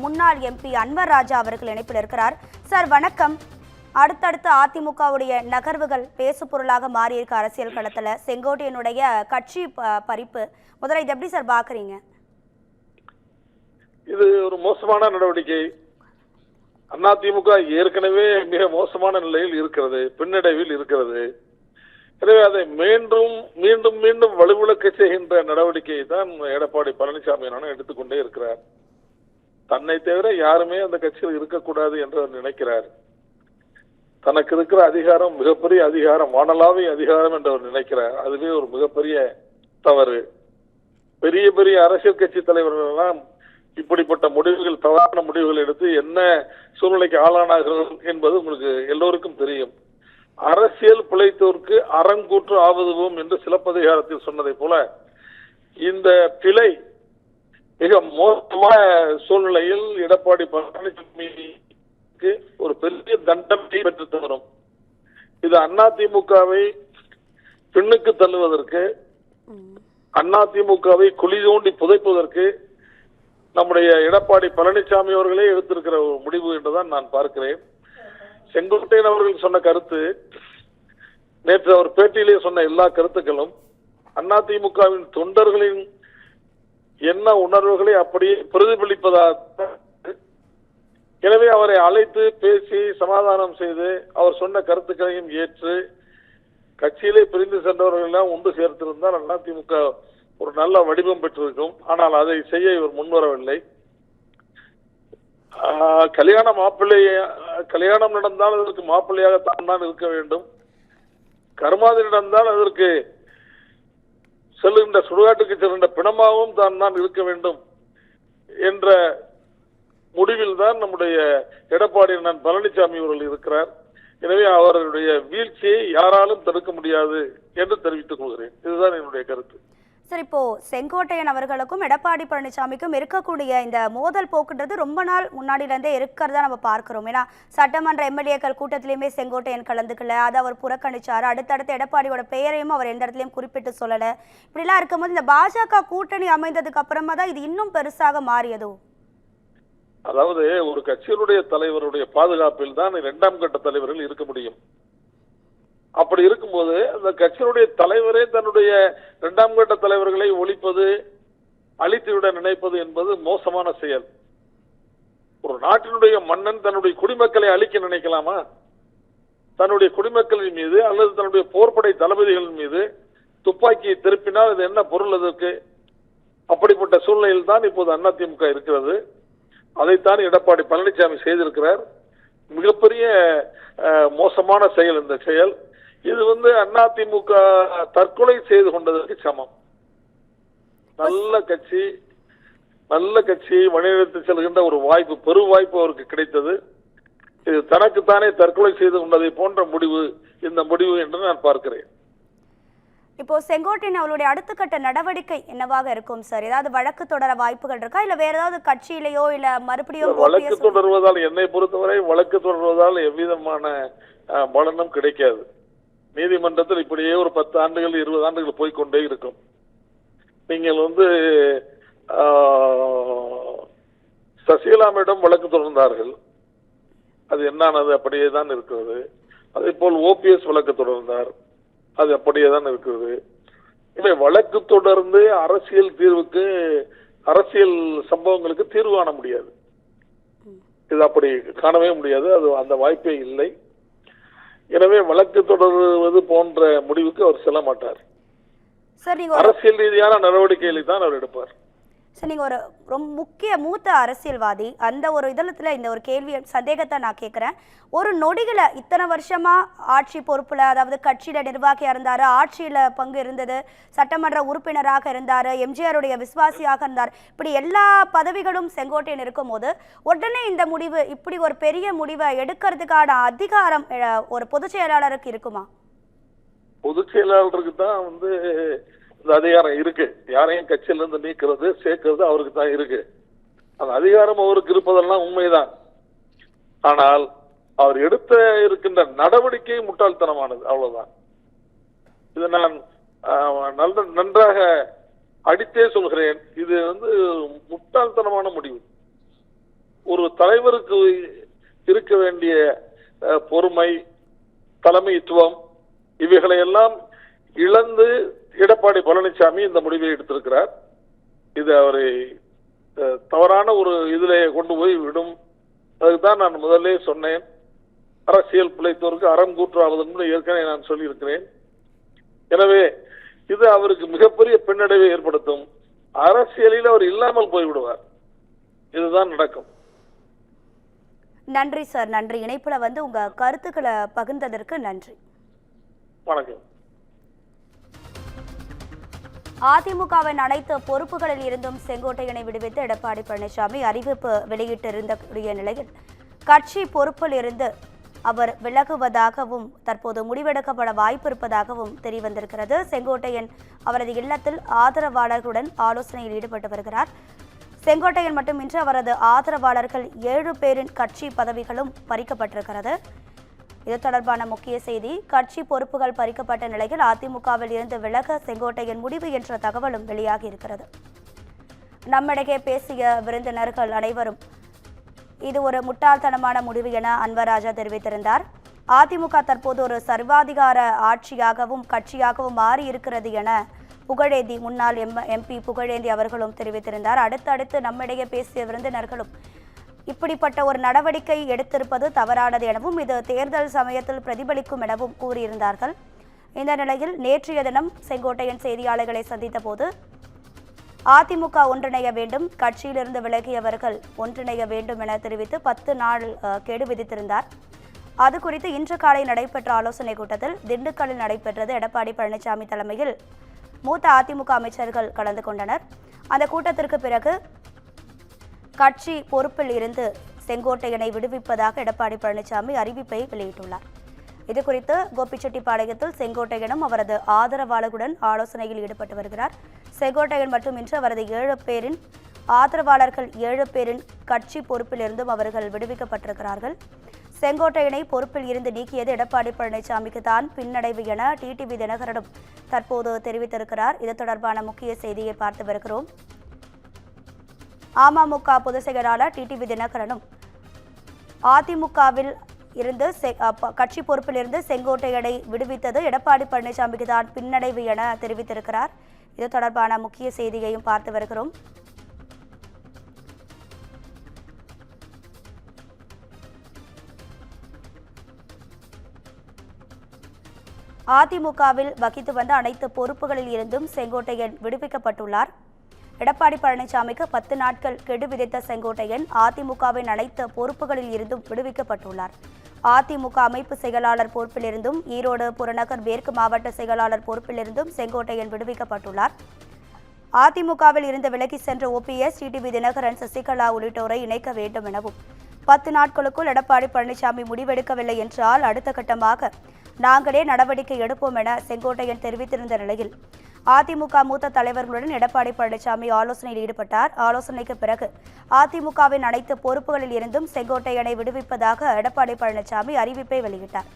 முன்னாள் எம்பி அன்வர் ராஜா அவர்கள் இணைப்பில் இருக்கிறார். சார் வணக்கம். அடுத்தடுத்து அதிமுகவுடைய நகர்வுகள் பேசு பொருளாக மாறியிருக்க அரசியல் களத்தில் செங்கோட்டையனுடைய கட்சி பறிப்பு, முதல்ல இது எப்படி சார் பாக்குறீங்க? இது ஒரு மோசமான நடவடிக்கை. அதிமுக ஏற்கனவே மிக மோசமான நிலையில் இருக்கிறது, பின்னடைவில் இருக்கிறது. எனவே அதை மீண்டும் மீண்டும் மீண்டும் வலுவிழக்க செய்கின்ற நடவடிக்கையை தான் எடப்பாடி பழனிசாமி எடுத்துக்கொண்டே இருக்கிறார். தன்னை தவிர யாருமே அந்த கட்சியில் இருக்கக்கூடாது என்று நினைக்கிறார். தனக்கு இருக்கிற அதிகாரம் மிகப்பெரிய அதிகாரம், வானளாவிய அதிகாரம் என்று அவர் நினைக்கிறார். அதுவே ஒரு மிகப்பெரிய தவறு. பெரிய பெரிய அரசியல் கட்சி தலைவர்கள் எல்லாம் இப்படிப்பட்ட முடிவுகள், தவறான முடிவுகள் எடுத்து என்ன சூழ்நிலைக்கு ஆளானார்கள் என்பது உங்களுக்கு எல்லோருக்கும் தெரியும். அரசியல் பிழைத்தோருக்கு அறங்கூற்று ஆவதுவோம் என்று சிலப்பதிகாரத்தில் சொன்னதை போல இந்த பிழை மிக மோசமான சூழ்நிலையில் எடப்பாடி பழனிசாமிக்கு ஒரு பெரிய தண்டனை பெற்று தரும். இது அதிமுகவை பின்னுக்கு தள்ளுவதற்கு, அதிமுகவை குழி தோண்டி புதைப்பதற்கு நம்முடைய எடப்பாடி பழனிசாமி அவர்களே எடுத்திருக்கிற ஒரு முடிவு என்றுதான் நான் பார்க்கிறேன். செங்கோட்டையன் அவர்கள் சொன்ன கருத்து, நேற்று அவர் பேட்டியிலே சொன்ன எல்லா கருத்துக்களும் அதிமுகவின் தொண்டர்களின் என்ன உணர்வுகளை அப்படியே பிரதிபலிப்பதாக. எனவே அவரை அழைத்து பேசி சமாதானம் செய்து அவர் சொன்ன கருத்துக்களையும் ஏற்று கட்சியிலே பிரிந்து சென்றவர்கள் எல்லாம் ஒன்று சேர்த்திருந்தால் அதிமுக ஒரு நல்ல வடிவம் பெற்றிருக்கும். ஆனால் அதை செய்ய இவர் முன்வரவில்லை. கல்யாணம் நடந்தால் அதற்கு மாப்பிள்ளையாக தான் இருக்க வேண்டும். கர்மாதி நடந்தால் அதற்கு செல்லுகின்ற சுடுகாட்டுக்கு செல்கின்ற பிணமாகவும் தான் இருக்க வேண்டும் என்ற முடிவில் தான் நம்முடைய எடப்பாடி பழனிசாமி அவர்கள் இருக்கிறார். எனவே அவருடைய வீழ்ச்சியை யாராலும் தடுக்க முடியாது என்று தெரிவித்துக் கொள்கிறேன். இதுதான் என்னுடைய கருத்து. சார், இப்போ செங்கோட்டையன் அவர்களுக்கும் எடப்பாடி பழனிசாமிக்கும் இருக்கக்கூடிய இந்த மோதல் போக்குன்றது ரொம்ப நாள் முன்னாடியிலேருந்தே இருக்கிறதா நம்ம பார்க்கிறோம். ஏன்னா சட்டமன்ற எம்எல்ஏக்கள் கூட்டத்திலையுமே செங்கோட்டையன் கலந்துக்கல, அதை அவர் புறக்கணிச்சார். அடுத்தடுத்து எடப்பாடியோட பெயரையும் அவர் எந்த இடத்துலையும் குறிப்பிட்டு சொல்லலை. இப்படிலாம் இருக்கும்போது இந்த பாஜக கூட்டணி அமைந்ததுக்கு அப்புறமா தான் இது இன்னும் பெருசாக மாறியதோ? அதாவது ஒரு கட்சியினுடைய தலைவருடைய பாதுகாப்பில் தான் இரண்டாம் கட்ட தலைவர்கள் இருக்க முடியும். அப்படி இருக்கும்போது அந்த கட்சியினுடைய தலைவரே தன்னுடைய இரண்டாம் கட்ட தலைவர்களை ஒழிப்பது, அழித்துவிட நினைப்பது என்பது மோசமான செயல். ஒரு நாட்டினுடைய மன்னன் தன்னுடைய குடிமக்களை அழிக்க நினைக்கலாமா? தன்னுடைய குடிமக்களின் மீது அல்லது தன்னுடைய போர்படை தளபதிகளின் மீது துப்பாக்கியை திருப்பினால் அது என்ன பொருள் அதற்கு? அப்படிப்பட்ட சூழ்நிலையில் தான் இப்போது அதிமுக இருக்கிறது. அதைத்தான் எடப்பாடி பழனிசாமி செய்திருக்கிறார். மிகப்பெரிய மோசமான செயல் இந்த செயல். இது அதிமுக தற்கொலை செய்து கொண்டதற்கு சமம். நல்ல கட்சியை வழிநடத்தி செல்கின்ற ஒரு வாய்ப்பு, பெரும் வாய்ப்பு அவருக்கு கிடைத்தது. இது தனக்குத்தானே தற்கொலை செய்து கொண்டதை போன்ற முடிவு இந்த முடிவு என்று நான் பார்க்கிறேன். இப்போ செங்கோட்டையன் அவருடைய அடுத்த கட்ட நடவடிக்கை என்னவாக இருக்கும் சார்? ஏதாவது வழக்கு தொடர வாய்ப்புகள் இருக்கா, இல்ல வேற ஏதாவது கட்சியிலேயோ இல்ல மறுபடியும் வழக்கு தொடர்வதால், என்னை பொறுத்தவரை வழக்கு தொடர்வதால் எவ்விதமான பலனும் கிடைக்காது. நீதிமன்றத்தில் இப்படியே ஒரு 10 ஆண்டுகள் 20 ஆண்டுகள் போய்கொண்டே இருக்கும். நீங்கள் சசிகலாமிடம் வழக்கு தொடர்ந்தார்கள், அது என்னானது? அப்படியே தான் இருக்கிறது. அதே போல் ஓபிஎஸ் வழக்கு தொடர்ந்தார், அது அப்படியே தான் இருக்கிறது. இவை வழக்கு தொடர்ந்து அரசியல் சம்பவங்களுக்கு தீர்வு காண முடியாது. இது அப்படி காணவே முடியாது. அது அந்த வாய்ப்பே இல்லை. எனவே வழக்கு தொடர்வது போன்ற முடிவுக்கு அவர் செல்ல மாட்டார். அரசியல் ரீதியான நடவடிக்கைகளை தான் அவர் எடுப்பார். சார், நீங்கள் ஒரு ரொம்ப மூத்த அரசியல்வாதி. அந்த ஒரு இதழத்தில் இந்த ஒரு சந்தேகத்தை நான் கேட்குறேன். ஒரு நொடிகளை இத்தனை வருஷமாக ஆட்சி பொறுப்பில், அதாவது கட்சியில் நிர்வாகியாக இருந்தார், ஆட்சியில் பங்கு இருந்தது, சட்டமன்ற உறுப்பினராக இருந்தார், எம்ஜிஆருடைய விசுவாசியாக இருந்தார், இப்படி எல்லா பதவிகளும் செங்கோட்டையன் இருக்கும் போது உடனே இந்த முடிவு, இப்படி ஒரு பெரிய முடிவை எடுக்கிறதுக்கான அதிகாரம் ஒரு பொதுச் செயலாளருக்கு இருக்குமா? பொதுச் செயலாளருக்கு தான் இந்த அதிகாரம் இருக்கு. யாரையும் கட்சியில இருந்து நீக்கிறது சேர்க்கிறது அவருக்கு தான் இருக்கு. அந்த அதிகாரம் அவருக்கு இருப்பதெல்லாம் உண்மைதான். ஆனால் அவர் எடுத்த இருக்கின்ற நடவடிக்கை முட்டாள்தனமானது, அவ்வளவுதான். இதை நான் நன்றாக அடித்தே சொல்கிறேன். இது முட்டாள்தனமான முடிவு. ஒரு தலைவருக்கு இருக்க வேண்டிய பொறுமை, தலைமைத்துவம் இவைகளை எல்லாம் இழந்து எடப்பாடி பழனிசாமி இந்த முடிவை எடுத்திருக்கிறார். இது அவரை தவறான ஒரு இதிலே கொண்டு போய் விடும். அதுக்குதான் நான் முதல்ல சொன்னேன், அரசியல் பிழைத்தோருக்கு அறம் கூற்றாவதுன்னு ஏற்கனவே நான் சொல்லியிருக்கிறேன். எனவே இது அவருக்கு மிகப்பெரிய பின்னடைவை ஏற்படுத்தும். அரசியலில் அவர் இல்லாமல் போய்விடுவார். இதுதான் நடக்கும். நன்றி சார், நன்றி. இணைப்புல உங்க கருத்துக்களை பகிர்ந்ததற்கு நன்றி. வணக்கம். அதிமுகவின் அனைத்து பொறுப்புகளில் இருந்தும் செங்கோட்டையனை விடுவித்து எடப்பாடி பழனிசாமி அறிவிப்பு வெளியிட்டிருந்த நிலையில் கட்சி பொறுப்பில் இருந்து அவர் விலகுவதாகவும் தற்போது முடிவெடுக்கப்பட வாய்ப்பு இருப்பதாகவும் தெரியவந்திருக்கிறது. செங்கோட்டையன் அவரது இல்லத்தில் ஆதரவாளர்களுடன் ஆலோசனையில் ஈடுபட்டு வருகிறார். செங்கோட்டையன் மட்டுமின்றி அவரது ஆதரவாளர்கள் 7 பேரின் கட்சி பதவிகளும் பறிக்கப்பட்டிருக்கிறது. இது தொடர்பான முக்கிய செய்தி. கட்சி பொறுப்புகள் பறிக்கப்பட்ட நிலையில் அதிமுகவில் இருந்து விலக செங்கோட்டையன் முடிவு என்ற தகவலும் வெளியாகி இருக்கிறது. நம்மிடையே பேசிய விருந்தினர்கள் அனைவரும் இது ஒரு முட்டாள்தனமான முடிவு என அன்வர் ராஜா தெரிவித்திருந்தார். அதிமுக தற்போது ஒரு சர்வாதிகார ஆட்சியாகவும் கட்சியாகவும் மாறி இருக்கிறது என புகழேந்தி முன்னாள் எம்பி புகழேந்தி அவர்களும் தெரிவித்திருந்தார். அடுத்தடுத்து நம்மிடையே பேசிய விருந்தினர்களும் இப்படிப்பட்ட ஒரு நடவடிக்கை எடுத்திருப்பது தவறானது எனவும் இது தேர்தல் சமயத்தில் பிரதிபலிக்கும் எனவும் கூறியிருந்தார்கள். இந்த நிலையில் நேற்றைய தினம் செங்கோட்டையன் செய்தியாளர்களை சந்தித்த போது அதிமுக ஒன்றிணைய வேண்டும், கட்சியிலிருந்து விலகியவர்கள் ஒன்றிணைய வேண்டும் என தெரிவித்து 10 நாள் கெடு விதித்திருந்தார். அது குறித்து இன்று காலை நடைபெற்ற ஆலோசனைக் கூட்டத்தில் திண்டுக்கல்லில் நடைபெற்றது. எடப்பாடி பழனிசாமி தலைமையில் மூத்த அதிமுக அமைச்சர்கள் கலந்து கொண்டனர். அந்த கூட்டத்திற்கு பிறகு கட்சி பொறுப்பில் இருந்து செங்கோட்டையனை விடுவிப்பதாக எடப்பாடி பழனிசாமி அறிவிப்பை வெளியிட்டுள்ளார். இதுகுறித்து கோபிச்செட்டிப்பாளையத்தில் செங்கோட்டையனும் அவரது ஆதரவாளர்களுடன் ஆலோசனையில் ஈடுபட்டு வருகிறார். செங்கோட்டையன் மட்டுமின்றி அவரது 7 பேரின் ஆதரவாளர்கள் 7 பேரின் கட்சி பொறுப்பிலிருந்தும் அவர்கள் விடுவிக்கப்பட்டிருக்கிறார்கள். செங்கோட்டையனை பொறுப்பில் இருந்து நீக்கியது எடப்பாடி பழனிசாமிக்கு தான் பின்னடைவு என டிடிவி தினகரனும் தற்போது தெரிவித்திருக்கிறார். இது தொடர்பான முக்கிய செய்தியை பார்த்து வருகிறோம். அமமுக பொதுச் செயலாளர் டிடிவி தினகரனும் அதிமுகவில் இருந்து கட்சி பொறுப்பில் இருந்து செங்கோட்டையனை விடுவித்தது எடப்பாடி பழனிசாமிக்கு தான் பின்னடைவு என தெரிவித்திருக்கிறார். இது தொடர்பான முக்கிய செய்தியையும் பார்த்து வருகிறோம். அதிமுகவில் வகித்து வந்த அனைத்து பொறுப்புகளில் இருந்தும் செங்கோட்டையன் விடுவிக்கப்பட்டுள்ளார். எடப்பாடி பழனிசாமிக்கு 10 நாட்கள் கெடு விதித்த செங்கோட்டையன் அதிமுகவின் அனைத்து பொறுப்புகளில் இருந்தும் விடுவிக்கப்பட்டுள்ளார். அதிமுக அமைப்பு செயலாளர் பொறுப்பிலிருந்தும் ஈரோடு புறநகர் மேற்கு மாவட்ட செயலாளர் பொறுப்பிலிருந்தும் செங்கோட்டையன் விடுவிக்கப்பட்டுள்ளார். அதிமுகவில் இருந்து விலகி சென்ற OPS, டிடிவி தினகரன், சசிகலா உள்ளிட்டோரை இணைக்க வேண்டும் எனவும் 10 நாட்களுக்குள் எடப்பாடி பழனிசாமி முடிவெடுக்கவில்லை என்றால் அடுத்த கட்டமாக நாங்களே நடவடிக்கை எடுப்போம் என செங்கோட்டையன் தெரிவித்திருந்த நிலையில் அதிமுக மூத்த தலைவர்களுடன் எடப்பாடி பழனிசாமி ஆலோசனையில் ஈடுபட்டார். ஆலோசனைக்கு பிறகு அதிமுகவின் அனைத்து பொறுப்புகளில் இருந்தும் செங்கோட்டையனை விடுவிப்பதாக எடப்பாடி பழனிசாமி அறிவிப்பை வெளியிட்டார்.